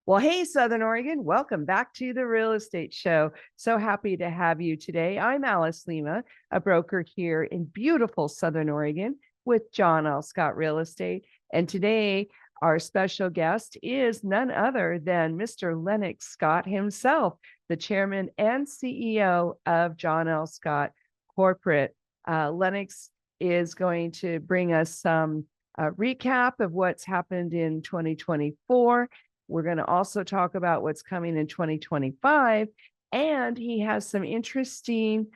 Well, hey, Southern Oregon, welcome back to the Real Estate Show. So happy to have you today. I'm Alice Lema, a broker here in beautiful Southern Oregon with John L. Scott Real Estate. And today, our special guest is none other than Mr. Lennox Scott himself, the chairman and CEO of John L. Scott Corporate. Lennox is going to bring us some recap of what's happened in 2024. We're going to also talk about what's coming in 2025. And he has some interesting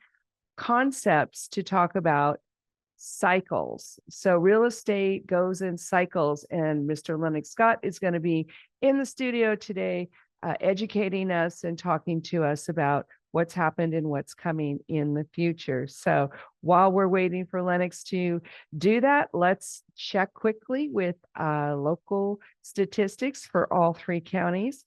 concepts to talk about cycles. So real estate goes in cycles. And Mr. Lennox Scott is going to be in the studio today, educating us and talking to us about what's happened and what's coming in the future. So while we're waiting for Lennox to do that, let's check quickly with local statistics for all three counties.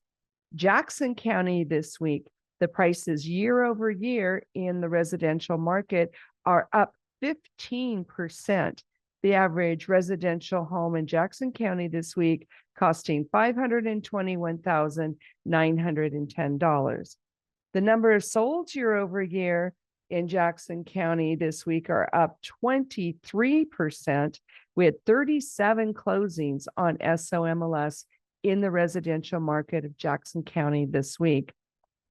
Jackson County this week, the prices year over year in the residential market are up 15%. The average residential home in Jackson County this week costing $521,910. The number of solds year over year in Jackson County this week are up 23%. We had 37 closings on SOMLS in the residential market of Jackson County this week.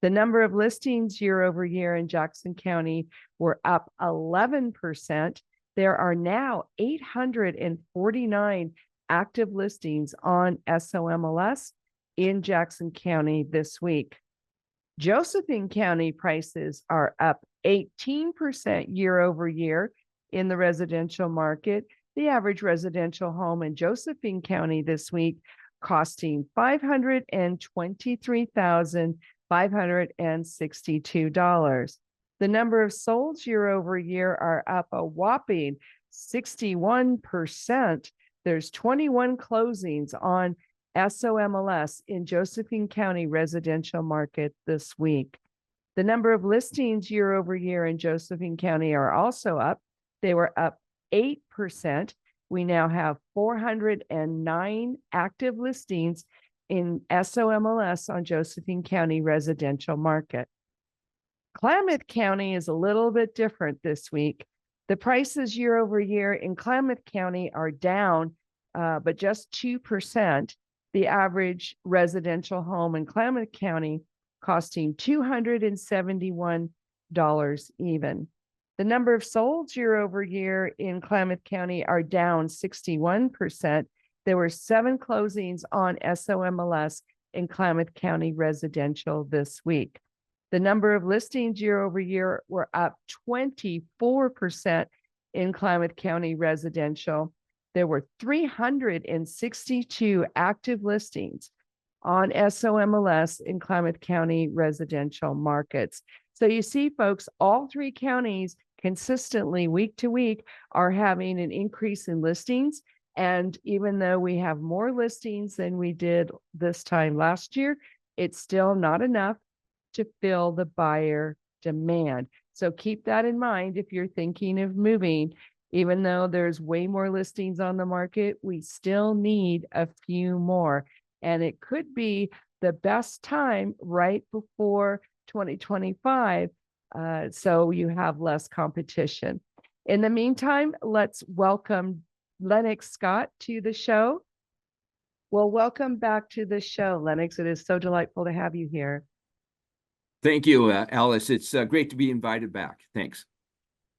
The number of listings year over year in Jackson County were up 11%. There are now 849 active listings on SOMLS in Jackson County this week. Josephine County prices are up 18% year over year in the residential market. The average residential home in Josephine County this week costing $523,562. The number of solds year over year are up a whopping 61%. There's 21 closings on SOMLS in Josephine County residential market this week. The number of listings year over year in Josephine County are also up. They were up 8%. We now have 409 active listings in SOMLS on Josephine County residential market. Klamath County is a little bit different this week. The prices year over year in Klamath County are down, but just 2%. The average residential home in Klamath County costing $271 even. The number of solds year over year in Klamath County are down 61%. There were 7 closings on SOMLS in Klamath County residential this week. The number of listings year over year were up 24% in Klamath County residential. There were 362 active listings on SOMLS in Klamath County residential markets. So you see, folks, all three counties consistently week to week are having an increase in listings. And even though we have more listings than we did this time last year, it's still not enough to fill the buyer demand. So keep that in mind if you're thinking of moving. Even though there's way more listings on the market, we still need a few more. And it could be the best time right before 2025, so you have less competition. In the meantime, let's welcome Lennox Scott to the show. Well, welcome back to the show, Lennox. It is so delightful to have you here. Thank you, Alice. It's great to be invited back. Thanks.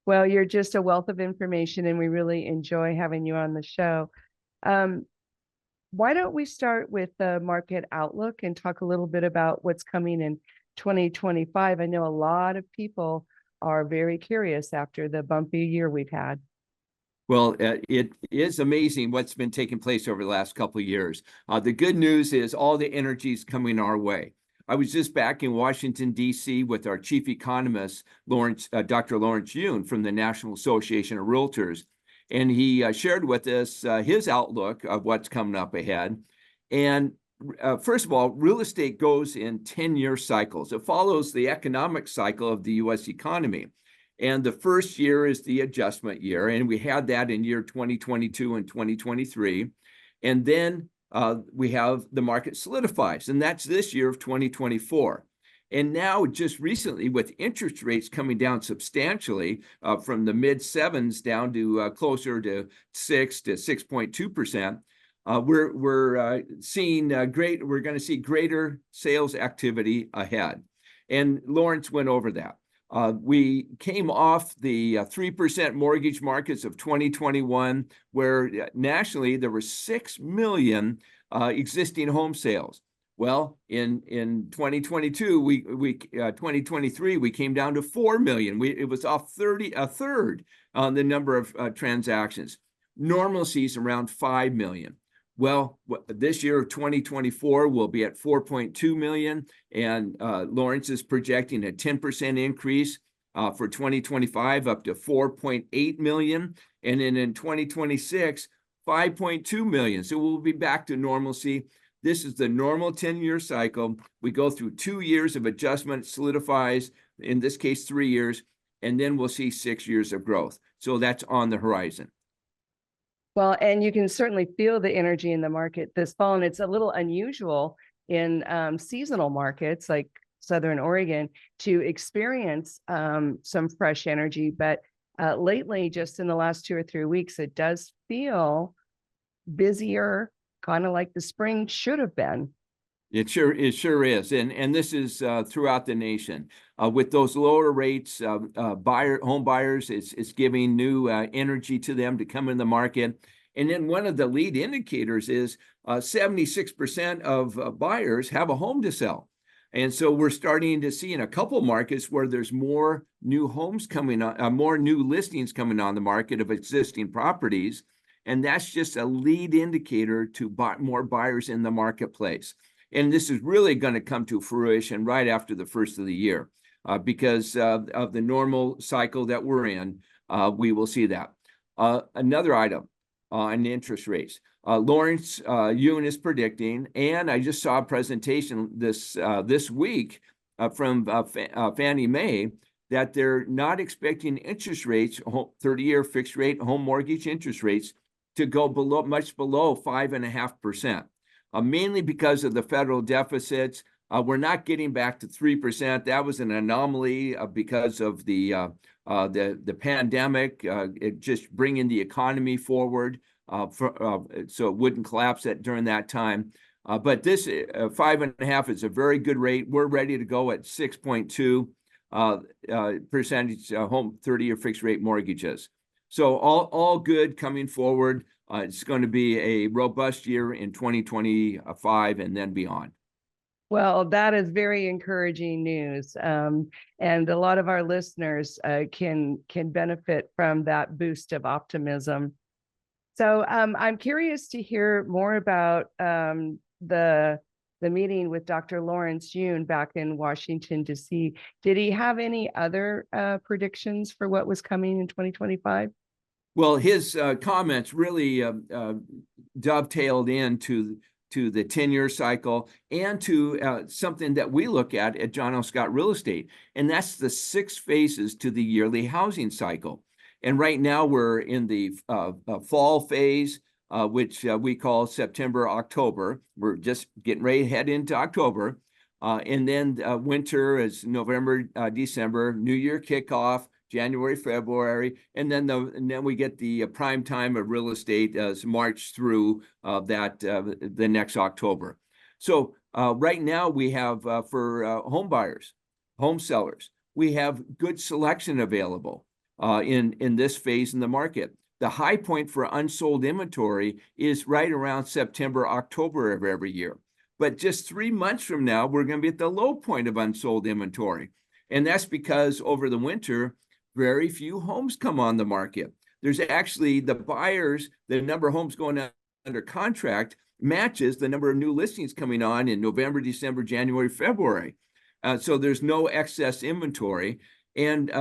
Well, you're just a wealth of information, and we really enjoy having you on the show. Why don't we start with the market outlook and talk a little bit about what's coming in 2025? I know a lot of people are very curious after the bumpy year we've had. Well, it is amazing what's been taking place over the last couple of years. The good news is all the energy is coming our way. I was just back in Washington, D.C. with our chief economist, Dr. Lawrence Yun from the National Association of Realtors, and he shared with us his outlook of what's coming up ahead. And first of all, real estate goes in 10-year cycles. It follows the economic cycle of the U.S. economy. And the first year is the adjustment year, and we had that in year 2022 and 2023. And then we have the market solidifies, and that's this year of 2024. And now, just recently, with interest rates coming down substantially from the mid sevens down to closer to 6.2%, we're seeing we're going to see greater sales activity ahead. And Lawrence went over that. We came off the 3% mortgage markets of 2021, where nationally there were 6 million existing home sales. Well, in 2022, 2023, we came down to 4 million. It was off a third on the number of transactions. Normalcy is around 5 million. Well, this year of 2024 will be at 4.2 million, and Lawrence is projecting a 10% increase for 2025 up to 4.8 million, and then in 2026, 5.2 million. So we'll be back to normalcy. This is the normal 10-year cycle. We go through 2 years of adjustment, solidifies, in this case, 3 years, and then we'll see 6 years of growth. So that's on the horizon. Well, and you can certainly feel the energy in the market this fall, and it's a little unusual in seasonal markets like Southern Oregon to experience some fresh energy. But lately, just in the last 2 or 3 weeks, it does feel busier, kind of like the spring should have been. It sure is, and this is throughout the nation. With those lower rates, home buyers, it's giving new energy to them to come in the market. And then one of the lead indicators is 76% of buyers have a home to sell. And so we're starting to see in a couple markets where there's more new homes coming on, more new listings coming on the market of existing properties. And that's just a lead indicator to more buyers in the marketplace. And this is really going to come to fruition right after the first of the year because of the normal cycle that we're in. We will see that. Another item on interest rates. Lawrence Yun is predicting, and I just saw a presentation this week from Fannie Mae that they're not expecting interest rates, 30-year fixed rate home mortgage interest rates, to go much below 5.5%. Mainly because of the federal deficits. We're not getting back to 3%. That was an anomaly because of the pandemic, it just bringing the economy forward so it wouldn't collapse during that time. But this 5.5 is a very good rate. We're ready to go at 6.2 percentage home 30-year fixed rate mortgages. So all good coming forward. It's going to be a robust year in 2025 and then beyond. Well, that is very encouraging news. And a lot of our listeners can benefit from that boost of optimism. So I'm curious to hear more about the meeting with Dr. Lawrence Yun back in Washington, D.C. Did he have any other predictions for what was coming in 2025? Well, his comments really dovetailed into the 10-year cycle and to something that we look at John L. Scott Real Estate, and that's the 6 phases to the yearly housing cycle. And right now we're in the fall phase, which we call September, October. We're just getting ready to head into October. And then winter is November, December, New Year kickoff, January, February, and then we get the prime time of real estate as March through the next October. So right now we have for home buyers, home sellers, we have good selection available in this phase in the market. The high point for unsold inventory is right around September, October of every year. But just 3 months from now, we're going to be at the low point of unsold inventory. And that's because over the winter, very few homes come on the market. There's actually the buyers, the number of homes going under contract matches the number of new listings coming on in November, December, January, February. So there's no excess inventory. And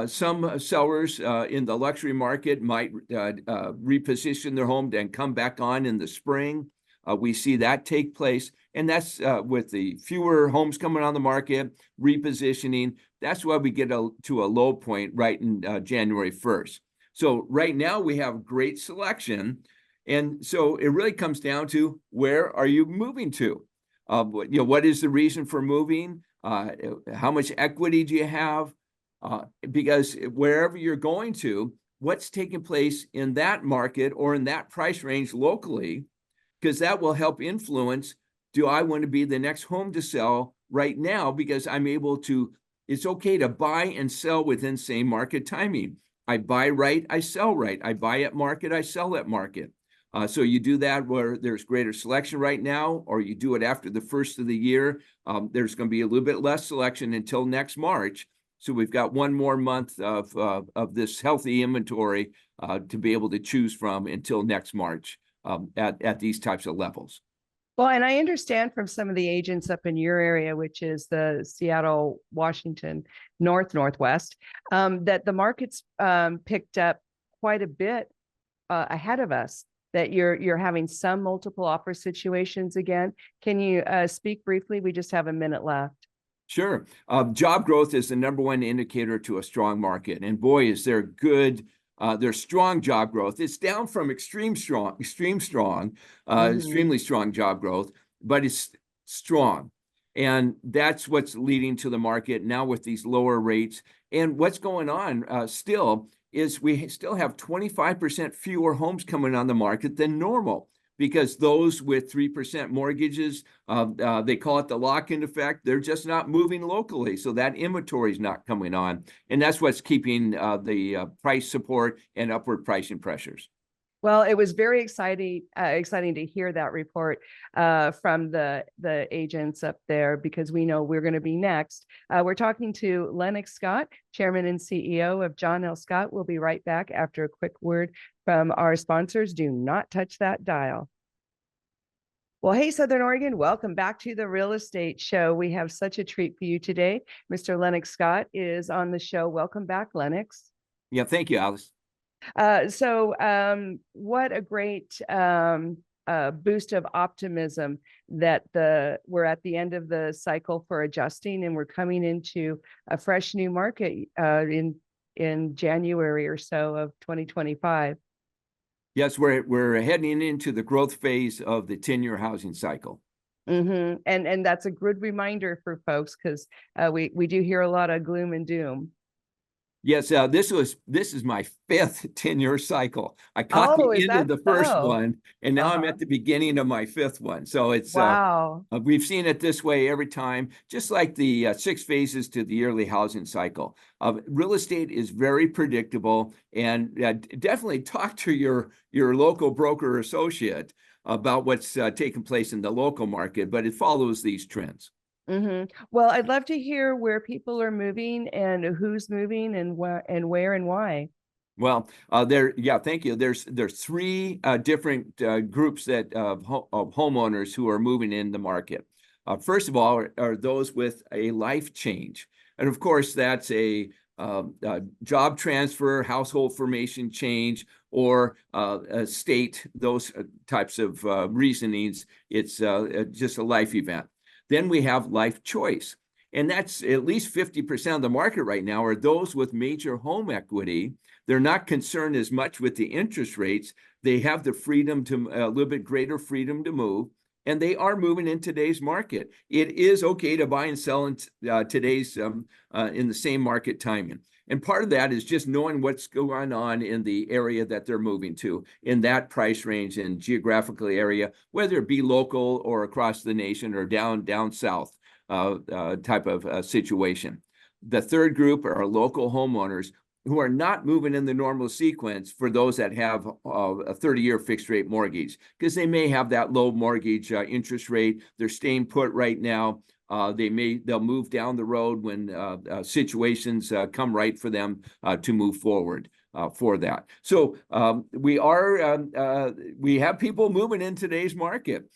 some sellers in the luxury market might reposition their home and come back on in the spring. We see that take place. And that's with the fewer homes coming on the market, repositioning. That's why we get to a low point right in January 1st. So right now we have great selection. And so it really comes down to, where are you moving to? What is the reason for moving? How much equity do you have? Because wherever you're going to, what's taking place in that market or in that price range locally, because that will help influence, do I want to be the next home to sell right now? Because I'm able to, it's okay to buy and sell within same market timing. I buy right, I sell right. I buy at market, I sell at market. So you do that where there's greater selection right now, or you do it after the first of the year. There's going to be a little bit less selection until next March. So we've got one more month of this healthy inventory to be able to choose from until next March at these types of levels. Well, and I understand from some of the agents up in your area, which is the Seattle, Washington, Northwest, that the market's picked up quite a bit ahead of us, that you're having some multiple offer situations again. Can you speak briefly? We just have a minute left. Sure. Job growth is the number one indicator to a strong market. And boy, is there good, there's strong job growth. It's down from extremely strong job growth, but it's strong. And that's what's leading to the market now with these lower rates. And what's going on still is we still have 25% fewer homes coming on the market than normal, because those with 3% mortgages, they call it the lock-in effect. They're just not moving locally. So that inventory is not coming on. And that's what's keeping the price support and upward pricing pressures. Well, it was very exciting to hear that report from the agents up there, because we know we're going to be next. We're talking to Lennox Scott, Chairman and CEO of John L. Scott. We'll be right back after a quick word from our sponsors. Do not touch that dial. Well, hey, Southern Oregon, welcome back to the Real Estate Show. We have such a treat for you today. Mr. Lennox Scott is on the show. Welcome back, Lennox. Yeah, thank you, Alice. What a great boost of optimism that we're at the end of the cycle for adjusting, and we're coming into a fresh new market in January or so of 2025. Yes, we're heading into the growth phase of the 10-year housing cycle. Mm-hmm. And that's a good reminder for folks, because we do hear a lot of gloom and doom. Yes, this is my fifth 10-year cycle. I caught the end of the first one, and now I'm at the beginning of my fifth one. So it's wow. We've seen it this way every time, just like the 6 phases to the yearly housing cycle. Real estate is very predictable, and definitely talk to your local broker or associate about what's taking place in the local market, but it follows these trends. Mm-hmm. Well, I'd love to hear where people are moving and who's moving and where and why. Well, thank you. There's 3 different groups of homeowners who are moving in the market. First of all, are those with a life change, and of course that's a job transfer, household formation change, or a state. Those types of reasonings. It's just a life event. Then we have life choice, and that's at least 50% of the market right now are those with major home equity. They're not concerned as much with the interest rates. They have the freedom to a little bit greater freedom to move, and they are moving in today's market. It is okay to buy and sell in today's in the same market timing. And part of that is just knowing what's going on in the area that they're moving to, in that price range and geographical area, whether it be local or across the nation or down south type of situation. The third group are local homeowners who are not moving in the normal sequence for those that have a 30-year fixed rate mortgage, because they may have that low mortgage interest rate. They're staying put right now. They'll move down the road when situations come right for them to move forward for that. So we have people moving in today's market.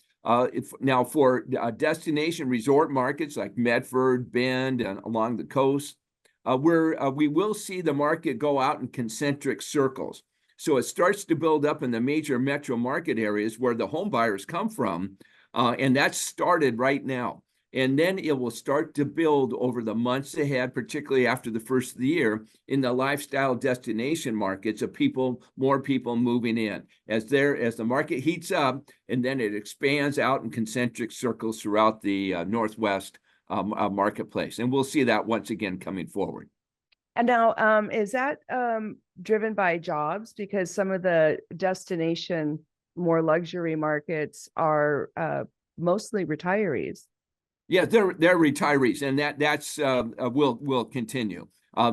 Now for destination resort markets like Medford, Bend, and along the coast, we will see the market go out in concentric circles. So it starts to build up in the major metro market areas where the home buyers come from, and that's started right now. And then it will start to build over the months ahead, particularly after the first of the year, in the lifestyle destination markets of more people moving in as the market heats up, and then it expands out in concentric circles throughout the Northwest marketplace. And we'll see that once again coming forward. And now, is that driven by jobs? Because some of the destination, more luxury markets are mostly retirees. Yeah, they're retirees, and that's will continue.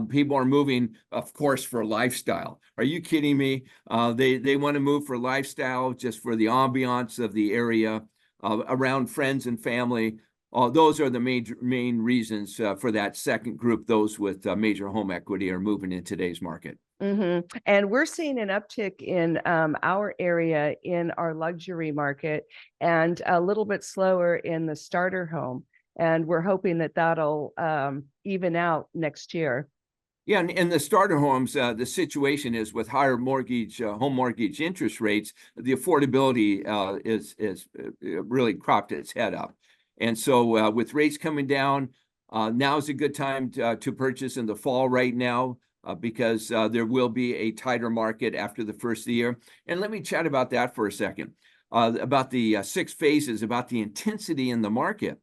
People are moving, of course, for lifestyle. Are you kidding me? They want to move for lifestyle, just for the ambiance of the area, around friends and family. Those are the main reasons for that second group. Those with major home equity are moving in today's market. Mm-hmm. And we're seeing an uptick in our area in our luxury market, and a little bit slower in the starter home. And we're hoping that that'll even out next year. Yeah, and in the starter homes, the situation is with higher home mortgage interest rates, the affordability is really cropped its head up. And so with rates coming down, now is a good time to purchase in the fall right now. Because there will be a tighter market after the first of the year. And let me chat about that for a second, about the 6 phases, about the intensity in the market.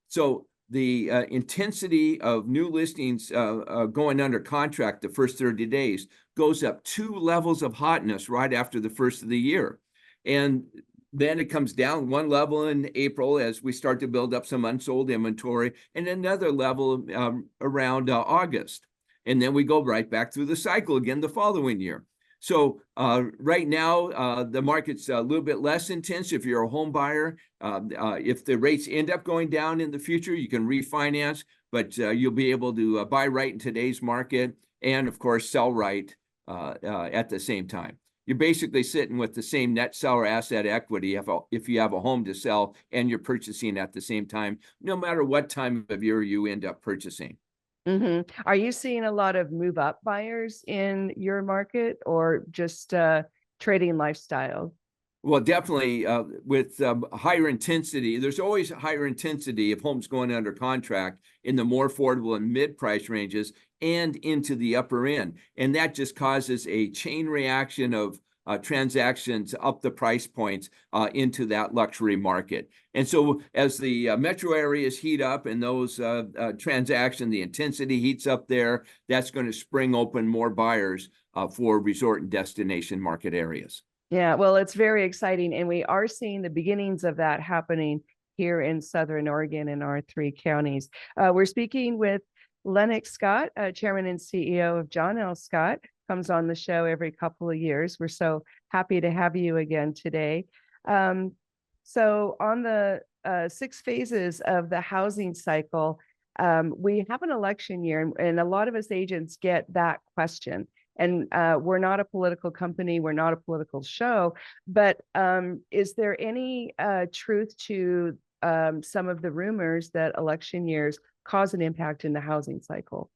So the intensity of new listings going under contract the first 30 days goes up 2 levels of hotness right after the first of the year. And then it comes down 1 level in April as we start to build up some unsold inventory, and another level around August. And then we go right back through the cycle again the following year. So right now, the market's a little bit less intense if you're a home buyer. If the rates end up going down in the future, you can refinance, but you'll be able to buy right in today's market and, of course, sell right at the same time. You're basically sitting with the same net seller asset equity if you have a home to sell and you're purchasing at the same time, no matter what time of year you end up purchasing. Mm-hmm. Are you seeing a lot of move up buyers in your market, or just trading lifestyle? Well, definitely with higher intensity. There's always higher intensity of homes going under contract in the more affordable and mid-price ranges and into the upper end. And that just causes a chain reaction of transactions up the price points into that luxury market. And so as the metro areas heat up and those transactions, the intensity heats up there, that's going to spring open more buyers for resort and destination market areas. Yeah, well, it's very exciting. And we are seeing the beginnings of that happening here in Southern Oregon in our 3 counties. We're speaking with Lennox Scott, Chairman and CEO of John L. Scott, comes on the show every couple of years. We're so happy to have you again today. So on the 6 phases of the housing cycle, we have an election year, and a lot of us agents get that question. And we're not a political company, we're not a political show, but is there any truth to some of the rumors that election years cause an impact in the housing cycle?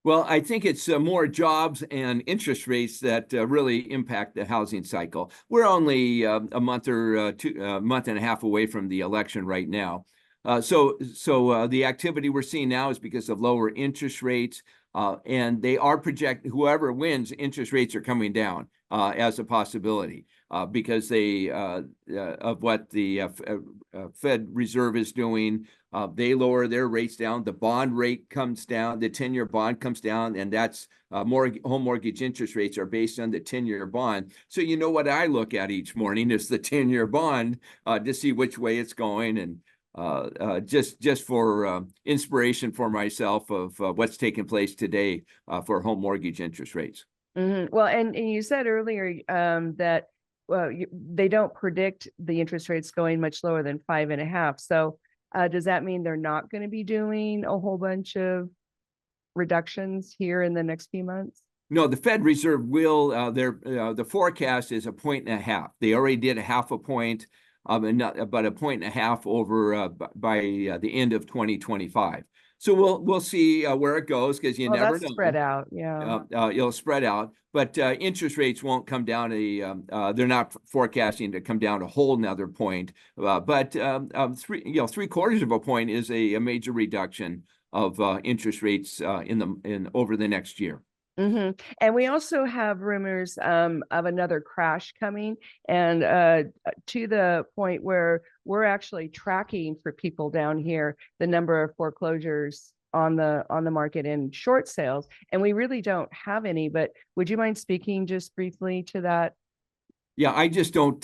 Well, I think it's more jobs and interest rates that really impact the housing cycle. We're only a month or month and a half away from the election right now. So the activity we're seeing now is because of lower interest rates, and they are whoever wins, interest rates are coming down as a possibility because of what the Fed Reserve is doing. They lower their rates down. The bond rate comes down. The 10-year bond comes down, and that's home mortgage interest rates are based on the 10-year bond. So you know what I look at each morning is the 10-year bond to see which way it's going, and just for inspiration for myself of what's taking place today for home mortgage interest rates. Mm-hmm. Well, and you said earlier that they don't predict the interest rates going much lower than 5.5. So does that mean they're not going to be doing a whole bunch of reductions here in the next few months? No, the Fed Reserve will. The forecast is 1.5 points. They already did a 0.5 point. and about a point and a half over by the end of 2025. So we'll see where it goes, because you never that's know. spread out. Yeah. It'll spread out, but interest rates won't come down they're not forecasting to come down a whole nother point. But 3/4 of a point is a major reduction of interest rates in over the next year. And we also have rumors of another crash coming, and to the point where we're actually tracking for people down here the number of foreclosures on the market and short sales, and we really don't have any. But would you mind speaking just briefly to that? Yeah, I just don't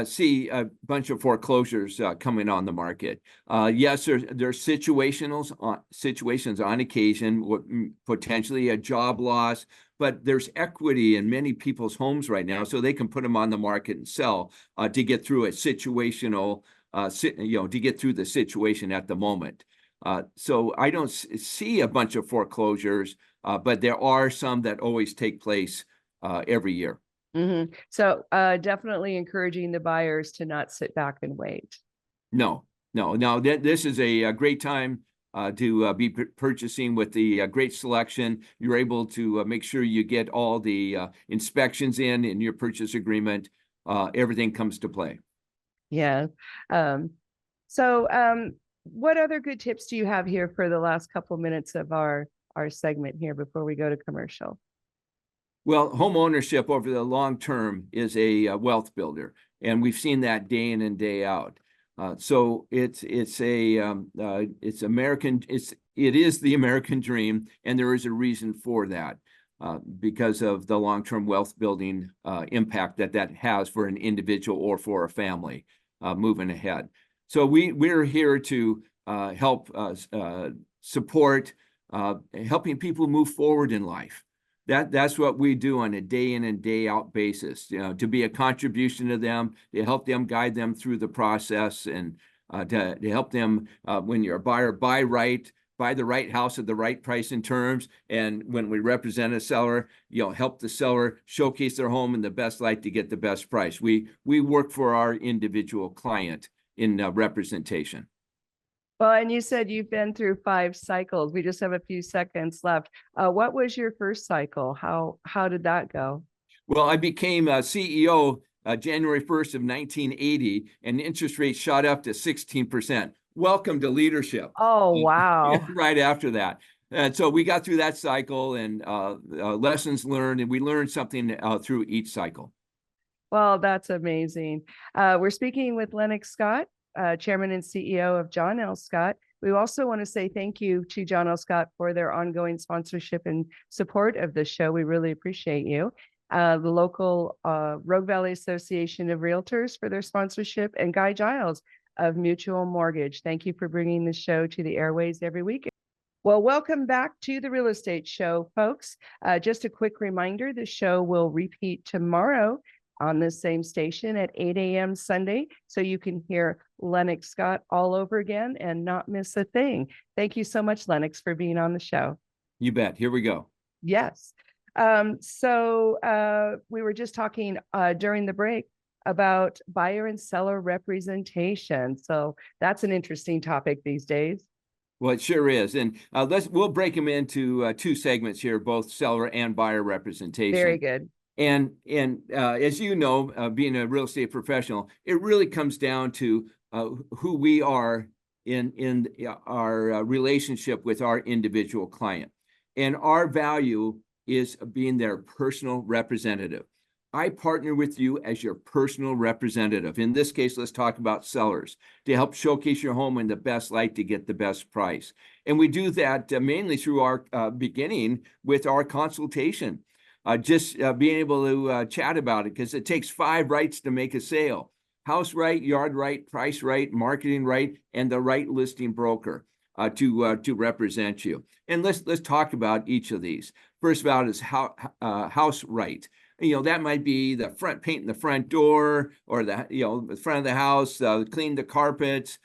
see a bunch of foreclosures coming on the market. Yes, there's situations on occasion, potentially a job loss, but there's equity in many people's homes right now, so they can put them on the market and sell to get through a situational, to get through the situation at the moment. So I don't see a bunch of foreclosures, but there are some that always take place every year. So definitely encouraging the buyers to not sit back and wait. No. This is a great time to be purchasing with the great selection. You're able to make sure you get all the inspections in your purchase agreement. Everything comes to play. Yeah. So what other good tips do you have here for the last couple minutes of our segment here before we go to commercial? Well, home ownership over the long term is a wealth builder, and we've seen that day in and day out. So it is the American dream, and there is a reason for that, because of the long-term wealth building impact that has for an individual or for a family moving ahead. So we're here to help support helping people move forward in life. That's what we do on a day in and day out basis, to be a contribution to them, to help them, guide them through the process, and to help them, when you're a buyer, buy the right house at the right price and terms. And when we represent a seller, help the seller showcase their home in the best light to get the best price. We work for our individual client in representation. Well, and you said you've been through 5 cycles. We just have a few seconds left. What was your first cycle? How did that go? Well, I became a CEO January 1st of 1980, and interest rates shot up to 16%. Welcome to leadership. Oh, wow. Right after that. And so we got through that cycle, and lessons learned, and we learned something through each cycle. Well, that's amazing. We're speaking with Lennox Scott, Chairman and CEO of John L. Scott. We also want to say thank you to John L. Scott for their ongoing sponsorship and support of the show. We really appreciate you. The local Rogue Valley Association of Realtors for their sponsorship, and Guy Giles of Mutual Mortgage. Thank you for bringing the show to the airways every week. Well, welcome back to the Real Estate Show, folks. Just a quick reminder, the show will repeat tomorrow on this same station at 8 a.m. Sunday, so you can hear Lennox Scott all over again and not miss a thing. Thank you so much, Lennox, for being on the show. You bet. Here we go. Yes. So we were just talking during the break about buyer and seller representation. So that's an interesting topic these days. Well, it sure is. And we'll break them into 2 segments here, both seller and buyer representation. Very good. And as you know, being a real estate professional, it really comes down to who we are in our relationship with our individual client. And our value is being their personal representative. I partner with you as your personal representative. In this case, let's talk about sellers, to help showcase your home in the best light to get the best price. And we do that mainly through our beginning with our consultation. Just being able to chat about it, because it takes 5 rights to make a sale: house right, yard right, price right, marketing right, and the right listing broker to represent you. And let's talk about each of these. First of all is house right. That might be the front, painting the front door, or the front of the house, clean the carpets,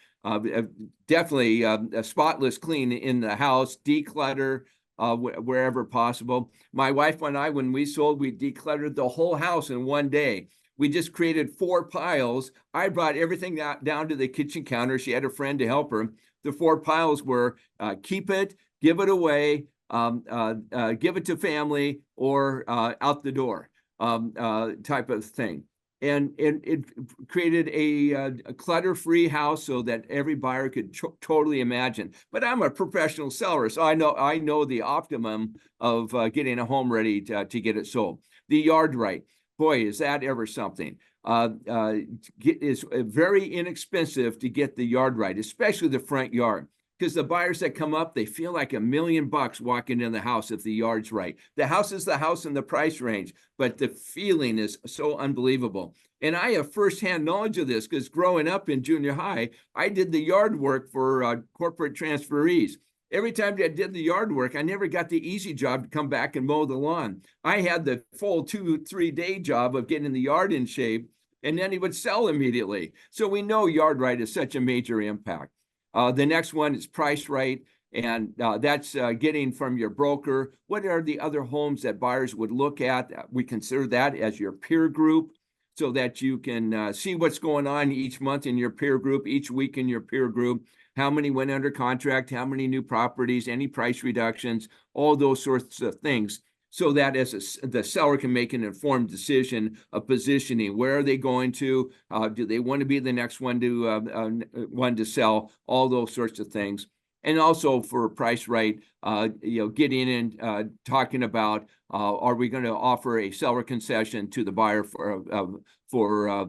definitely a spotless clean in the house, declutter wherever possible. My wife and I, when we sold, we decluttered the whole house in one day. We just created 4 piles. I brought everything down to the kitchen counter. She had a friend to help her. The 4 piles were keep it, give it away, give it to family, or out the door type of thing. And it created a clutter-free house so that every buyer could totally imagine. But I'm a professional seller, so I know the optimum of getting a home ready to get it sold. The yard right, boy, is that ever something. It's very inexpensive to get the yard right, especially the front yard. Because the buyers that come up, they feel like $1 million walking in the house if the yard's right. The house is the house in the price range, but the feeling is so unbelievable. And I have firsthand knowledge of this because growing up in junior high, I did the yard work for corporate transferees. Every time I did the yard work, I never got the easy job to come back and mow the lawn. I had the full 2-3 day job of getting the yard in shape, and then he would sell immediately. So we know yard right is such a major impact. The next one is price right, and that's getting from your broker. What are the other homes that buyers would look at? We consider that as your peer group so that you can see what's going on each month in your peer group, each week in your peer group, how many went under contract, how many new properties, any price reductions, all those sorts of things, so that as the seller can make an informed decision of positioning. Where are they going to? Do they want to be the next one to sell? All those sorts of things. And also for price right, getting in, talking about, are we going to offer a seller concession to the buyer for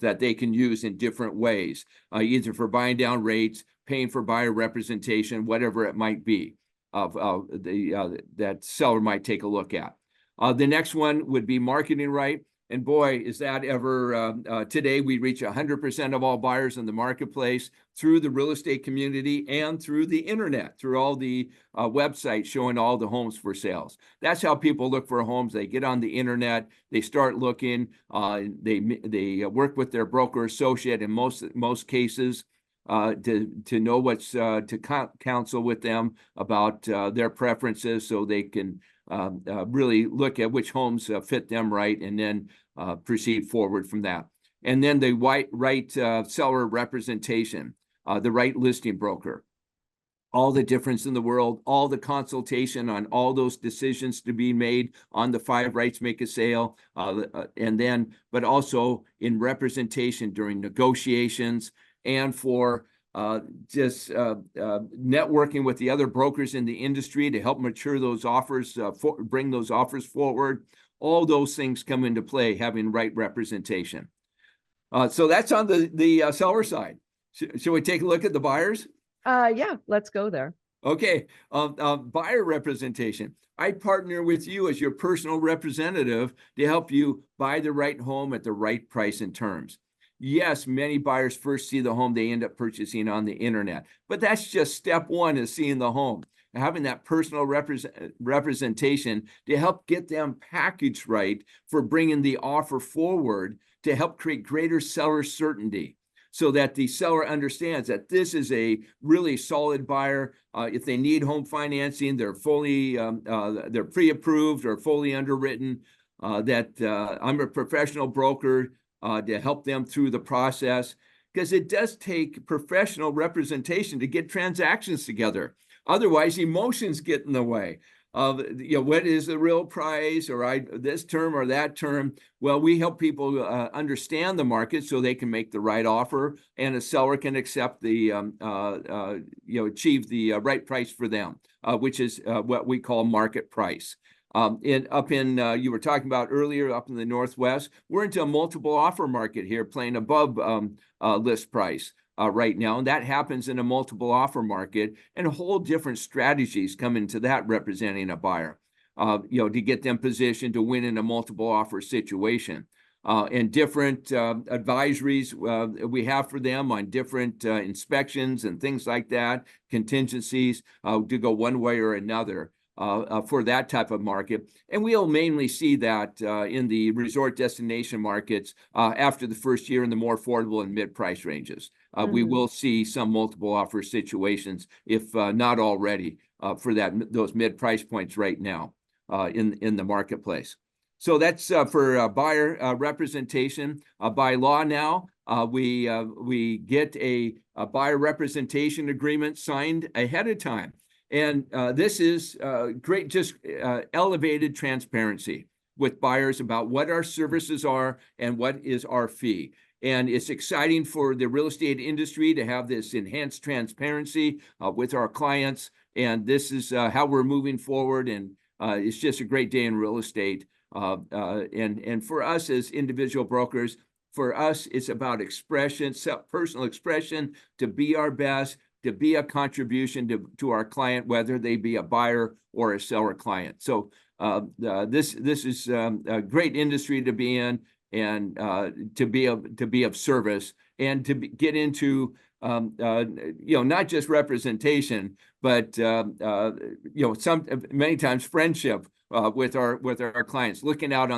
that they can use in different ways, either for buying down rates, paying for buyer representation, whatever it might be. That seller might take a look at. The next one would be marketing right. And boy, is that ever, today we reach 100% of all buyers in the marketplace through the real estate community and through the internet, through all the websites showing all the homes for sales. That's how people look for homes. They get on the internet, they start looking, they work with their broker associate in most cases. To know what's to counsel with them about their preferences, so they can really look at which homes fit them right, and then proceed forward from that. And then the right seller representation, the right listing broker, all the difference in the world, all the consultation on all those decisions to be made on the 5 rights make a sale, and then, but also in representation during negotiations, and for just networking with the other brokers in the industry to help mature those offers, bring those offers forward. All those things come into play, having right representation. So that's on the seller side. Shall we take a look at the buyers? Yeah, let's go there. Okay, buyer representation. I partner with you as your personal representative to help you buy the right home at the right price and terms. Yes, many buyers first see the home they end up purchasing on the internet, but that's just step one, is seeing the home. Having that personal representation to help get them packaged right for bringing the offer forward to help create greater seller certainty, so that the seller understands that this is a really solid buyer. If they need home financing, they're fully, they're pre-approved or fully underwritten, that I'm a professional broker to help them through the process, because it does take professional representation to get transactions together. Otherwise, emotions get in the way of, what is the real price, or this term or that term. Well, we help people understand the market so they can make the right offer, and a seller can accept the, achieve the right price for them, which is what we call market price. You were talking about earlier, up in the Northwest, we're into a multiple offer market here, playing above list price right now. And that happens in a multiple offer market, and a whole different strategies come into that, representing a buyer, to get them positioned to win in a multiple offer situation. And different advisories we have for them on different inspections and things like that, contingencies to go one way or another. For that type of market. And we'll mainly see that in the resort destination markets after the first year in the more affordable and mid-price ranges. We will see some multiple offer situations, if not already, for those mid-price points right now in the marketplace. So that's for buyer representation. By law now, we get a buyer representation agreement signed ahead of time. And this is great, just elevated transparency with buyers about what our services are and what is our fee. And it's exciting for the real estate industry to have this enhanced transparency with our clients. And this is how we're moving forward. And it's just a great day in real estate. And for us as individual brokers, for us, it's about expression, personal expression, to be our best, to be a contribution to our client, whether they be a buyer or a seller client. So this is a great industry to be in, and to be of service, and to get into not just representation, but many times friendship with our clients, looking out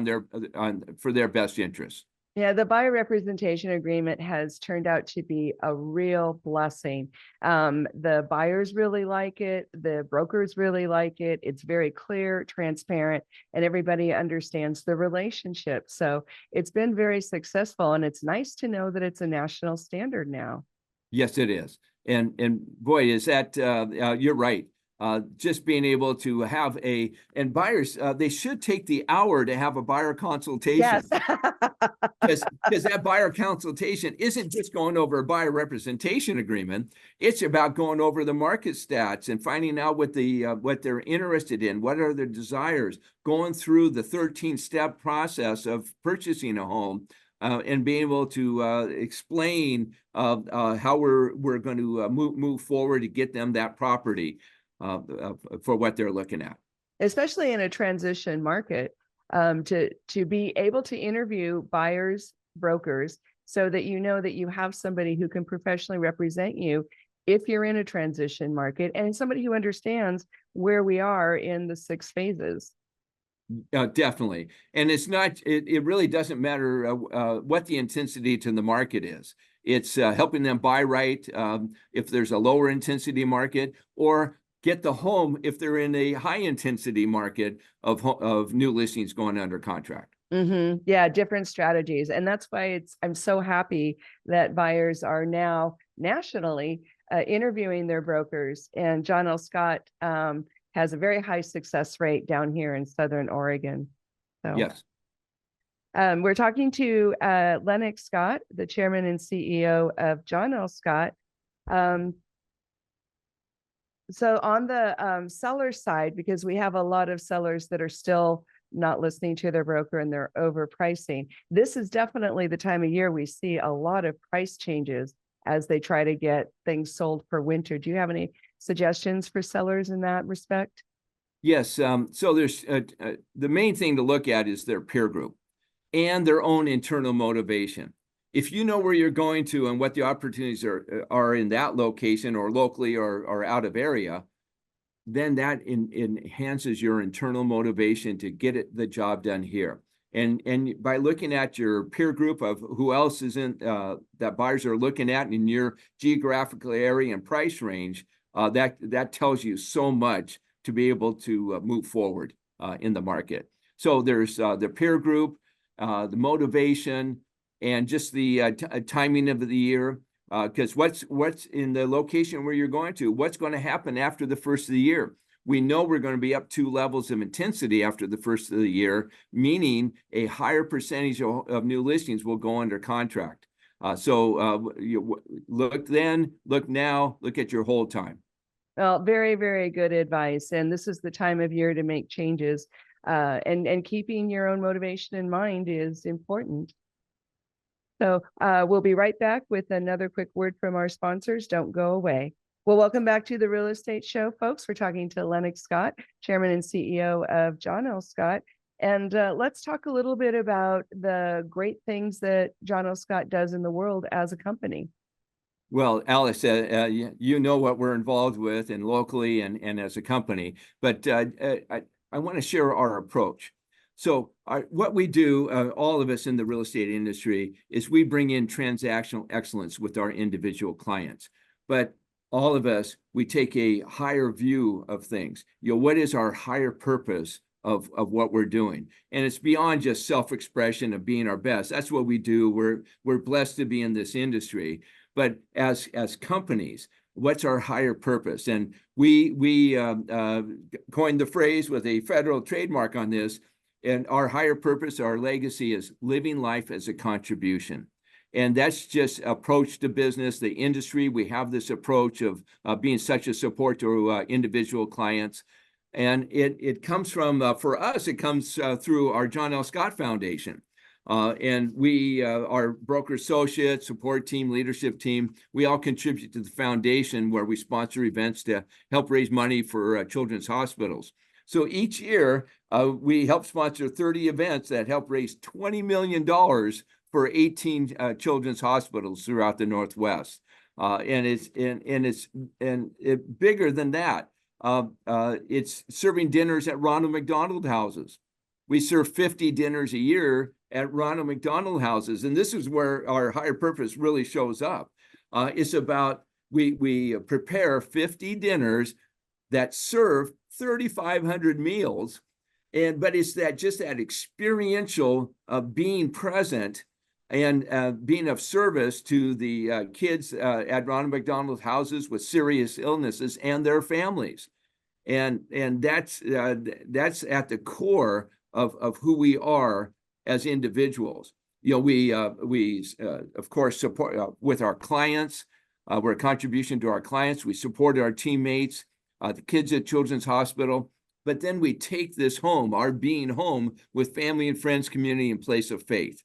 for their best interests. Yeah, the buyer representation agreement has turned out to be a real blessing. The buyers really like it. The brokers really like it. It's very clear, transparent, and everybody understands the relationship. So it's been very successful, and it's nice to know that it's a national standard now. Yes, it is. And boy, is that you're right. Just being able to have and buyers, they should take the hour to have a buyer consultation. Yes. Because that buyer consultation isn't just going over a buyer representation agreement. It's about going over the market stats and finding out what they're interested in, what are their desires, going through the 13-step process of purchasing a home. And being able to explain how we're going to move forward to get them that property for what they're looking at. Especially in a transition market, to be able to interview buyers, brokers, so that you know that you have somebody who can professionally represent you if you're in a transition market, and somebody who understands where we are in the 6 phases. Definitely. And it's not, it really doesn't matter what the intensity to the market is. It's helping them buy right if there's a lower intensity market, or get the home if they're in a high intensity market of new listings going under contract. Mm-hmm. Yeah, different strategies. And that's why I'm so happy that buyers are now nationally interviewing their brokers. And John L. Scott has a very high success rate down here in Southern Oregon. So yes. We're talking to Lennox Scott, the chairman and CEO of John L. Scott. So on the seller side, because we have a lot of sellers that are still not listening to their broker and they're overpricing, this is definitely the time of year we see a lot of price changes as they try to get things sold for winter. Do you have any suggestions for sellers in that respect? Yes. So there's the main thing to look at is their peer group and their own internal motivation. If you know where you're going to and what the opportunities are in that location, or locally, or out of area, then that enhances your internal motivation to get the job done here. And by looking at your peer group of who else is in that buyers are looking at in your geographical area and price range, that tells you so much to be able to move forward in the market. So there's the peer group, the motivation, and just the timing of the year. Because what's in the location where you're going to, what's going to happen after the first of the year? We know we're going to be up 2 levels of intensity after the first of the year, meaning a higher percentage of new listings will go under contract. So look then, look now, look at your hold time. Well, very, very good advice. And this is the time of year to make changes. And keeping your own motivation in mind is important. So we'll be right back with another quick word from our sponsors. Don't go away. Well, welcome back to the Real Estate Show, folks. We're talking to Lennox Scott, Chairman and CEO of John L. Scott. And let's talk a little bit about the great things that John L. Scott does in the world as a company. Well, Alice, you know what we're involved with, and locally and as a company, but I want to share our approach. So what we do, all of us in the real estate industry, is we bring in transactional excellence with our individual clients. But all of us, we take a higher view of things. What is our higher purpose of what we're doing. And it's beyond just self-expression of being our best. That's what we do. We're blessed to be in this industry. But as companies, what's our higher purpose? And we coined the phrase with a federal trademark on this. And our higher purpose, our legacy is living life as a contribution. And that's just approach to business, the industry. We have this approach of being such a support to individual clients. And it comes from, for us, it comes through our John L. Scott Foundation. And we, our broker associates, support team, leadership team, we all contribute to the foundation where we sponsor events to help raise money for children's hospitals. So each year, we help sponsor 30 events that help raise $20 million for 18 children's hospitals throughout the Northwest. And it's bigger than that. It's serving dinners at Ronald McDonald houses. We serve 50 dinners a year at Ronald McDonald houses. And this is where our higher purpose really shows up. It's about, we prepare 50 dinners that serve 3,500 meals. But it's that experiential being present and being of service to the kids at Ronald McDonald houses with serious illnesses and their families. And that's at the core of who we are as individuals. You know, we of course support with our clients. We're a contribution to our clients. We support our teammates, the kids at Children's Hospital. But then we take this home, our being home, with family and friends, community, and place of faith.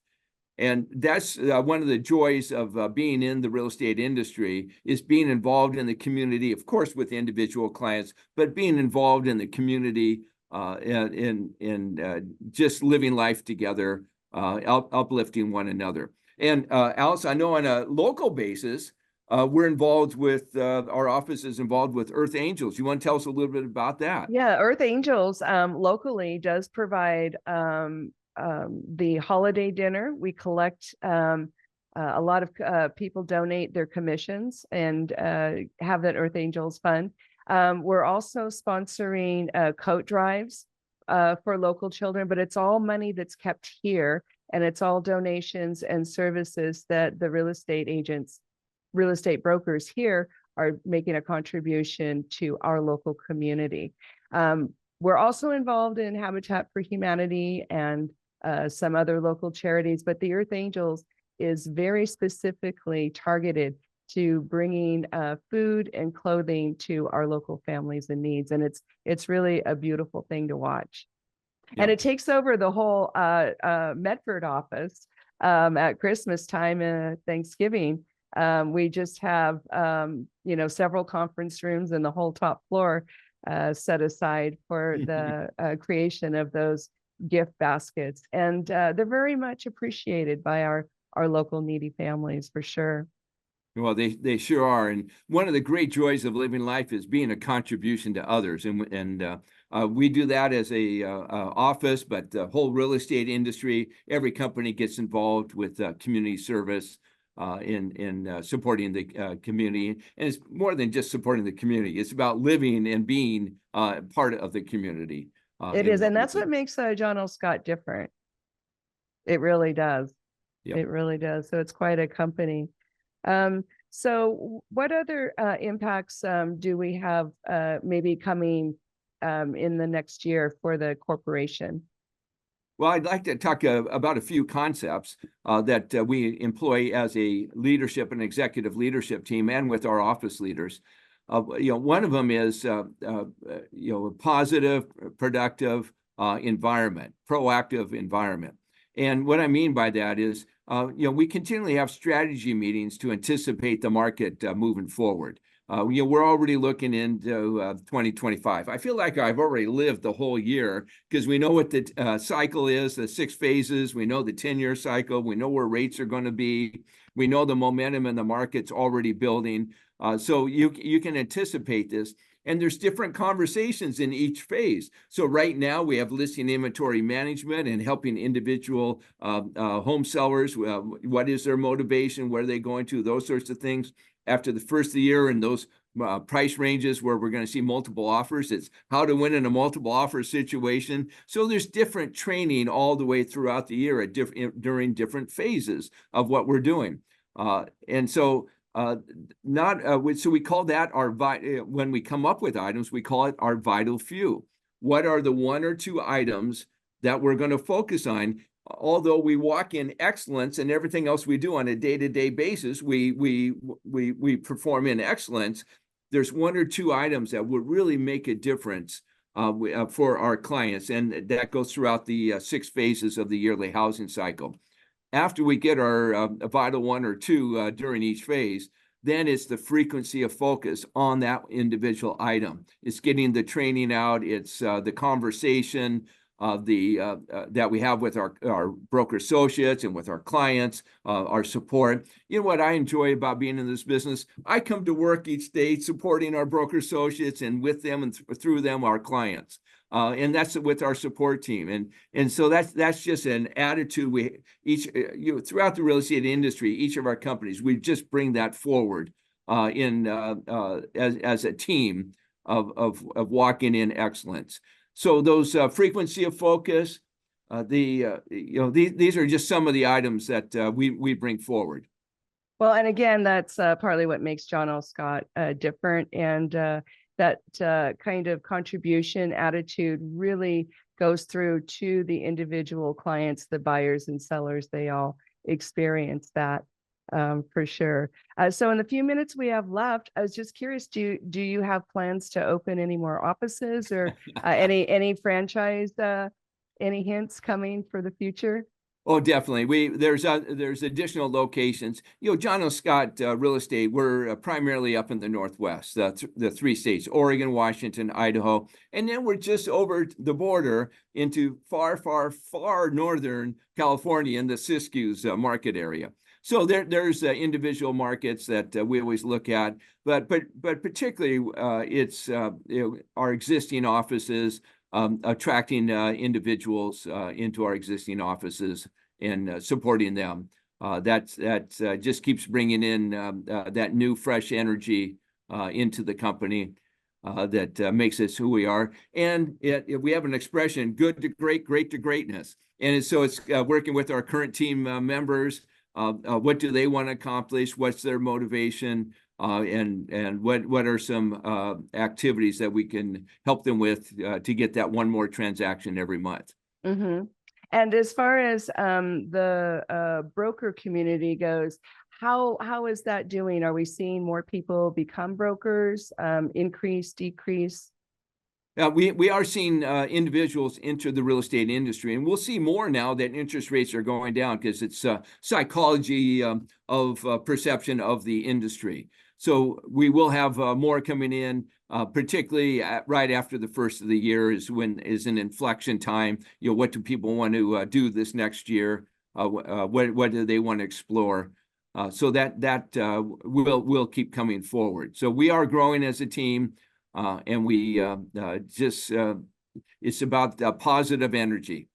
And that's one of the joys of being in the real estate industry, is being involved in the community, of course, with individual clients, but being involved in the community in just living life together, uplifting one another. And Alice, I know on a local basis, we're involved with, our office is involved with Earth Angels. You want to tell us a little bit about that? Yeah, Earth Angels locally does provide the holiday dinner. We collect a lot of people donate their commissions and have that Earth Angels Fund. We're also sponsoring coat drives for local children, but it's all money that's kept here, and it's all donations and services that the real estate brokers here are making a contribution to our local community. We're also involved in Habitat for Humanity and some other local charities, but the Earth Angels is very specifically targeted to bringing food and clothing to our local families in needs. And it's really a beautiful thing to watch. Yeah. And it takes over the whole Medford office at Christmas time and Thanksgiving. We just have, several conference rooms and the whole top floor set aside for the creation of those gift baskets. And they're very much appreciated by our local needy families, for sure. Well, they sure are. And one of the great joys of living life is being a contribution to others. And we do that as a office, but the whole real estate industry, every company gets involved with community service in supporting the community. And it's more than just supporting the community. It's about living and being part of the community. It is. And that's what makes John L. Scott different. It really does. Yep. It really does. So it's quite a company. So what other impacts do we have maybe coming in the next year for the corporation? Well, I'd like to talk about a few concepts that we employ as a leadership and executive leadership team and with our office leaders. One of them is, a positive, productive environment, proactive environment. And what I mean by that is, we continually have strategy meetings to anticipate the market moving forward. We're already looking into 2025. I feel like I've already lived the whole year because we know what the cycle is, the 6 phases. We know the 10-year cycle. We know where rates are going to be. We know the momentum in the market's already building. So you can anticipate this. And there's different conversations in each phase. So right now we have listing inventory management and helping individual home sellers. What is their motivation? Where are they going to? Those sorts of things. After the first of the year and those price ranges where we're going to see multiple offers. It's how to win in a multiple offer situation. So there's different training all the way throughout the year during different phases of what we're doing. And so so we call that when we come up with items, we call it our vital few. What are the 1 or 2 items that we're going to focus on? Although we walk in excellence and everything else we do on a day-to-day basis, we perform in excellence. There's 1 or 2 items that would really make a difference for our clients, and that goes throughout the 6 phases of the yearly housing cycle. After we get our vital 1 or 2 during each phase, then it's the frequency of focus on that individual item. It's getting the training out. It's the conversation that we have with our broker associates and with our clients, our support. You know what I enjoy about being in this business? I come to work each day supporting our broker associates, and with them and through them, our clients. And that's with our support team. And so that's just an attitude we throughout the real estate industry, each of our companies, we just bring that forward as a team of walking in excellence. So those frequency of focus, these are just some of the items that we bring forward. Well, and again, that's partly what makes John L. Scott different, and that kind of contribution attitude really goes through to the individual clients, the buyers and sellers. They all experience that for sure. So in the few minutes we have left, I was just curious, do you have plans to open any more offices or any franchise, any hints coming for the future? Oh, definitely. There's additional locations. John L. Scott Real Estate, we're primarily up in the Northwest, the 3 states, Oregon, Washington, Idaho. And then we're just over the border into far, far, far northern California in the Siskiyous market area. So there's individual markets that we always look at, but particularly it's our existing offices, attracting individuals into our existing offices and supporting them. That just keeps bringing in that new fresh energy into the company that makes us who we are. And we have an expression, good to great, great to greatness. And so it's working with our current team members. What do they want to accomplish? What's their motivation? And what are some activities that we can help them with to get that one more transaction every month? Mm-hmm. And as far as the broker community goes, how is that doing? Are we seeing more people become brokers, increase, decrease? We are seeing individuals enter the real estate industry, and we'll see more now that interest rates are going down because it's psychology of perception of the industry. So we will have more coming in, particularly right after the first of the year is an inflection time. What do people want to do this next year? What do they want to explore? So that will keep coming forward. So we are growing as a team. And we it's about positive energy.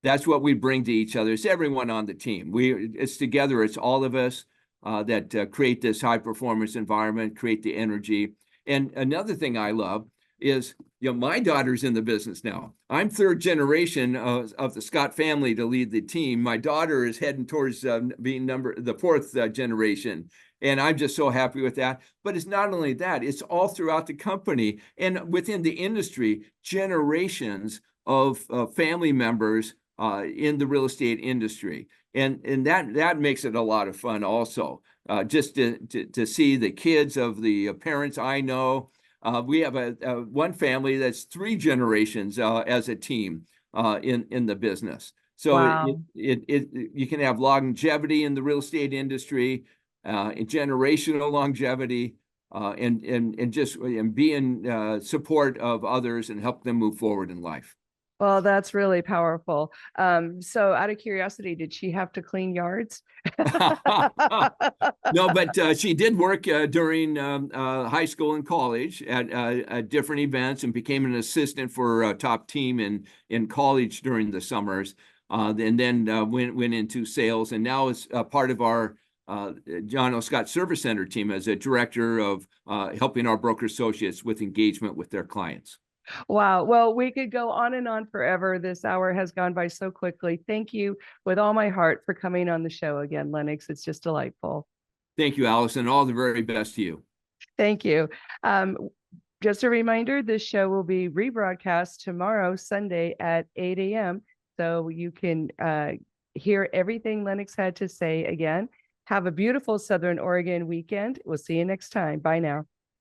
That's what we bring to each other. It's everyone on the team. It's together. It's all of us that create this high performance environment, create the energy. And another thing I love is, my daughter's in the business now. I'm 3rd generation of the Scott family to lead the team. My daughter is heading towards being the 4th generation. And I'm just so happy with that. But it's not only that, it's all throughout the company and within the industry, generations of family members in the real estate industry. And that makes it a lot of fun also, just to see the kids of the parents I know. We have one family that's 3 generations as a team in the business. So wow. You can have longevity in the real estate industry, generational longevity, and be in support of others and help them move forward in life. Well, that's really powerful. So out of curiosity, did she have to clean yards? No, but she did work during high school and college at different events and became an assistant for a top team in college during the summers. And then went into sales, and now is part of our John L. Scott Service Center team as a director of helping our broker associates with engagement with their clients. Wow. Well, we could go on and on forever. This hour has gone by so quickly. Thank you with all my heart for coming on the show again, Lennox. It's just delightful. Thank you, Allison. All the very best to you. Thank you. Just a reminder, this show will be rebroadcast tomorrow, Sunday at 8 a.m. So you can hear everything Lennox had to say again. Have a beautiful Southern Oregon weekend. We'll see you next time. Bye now.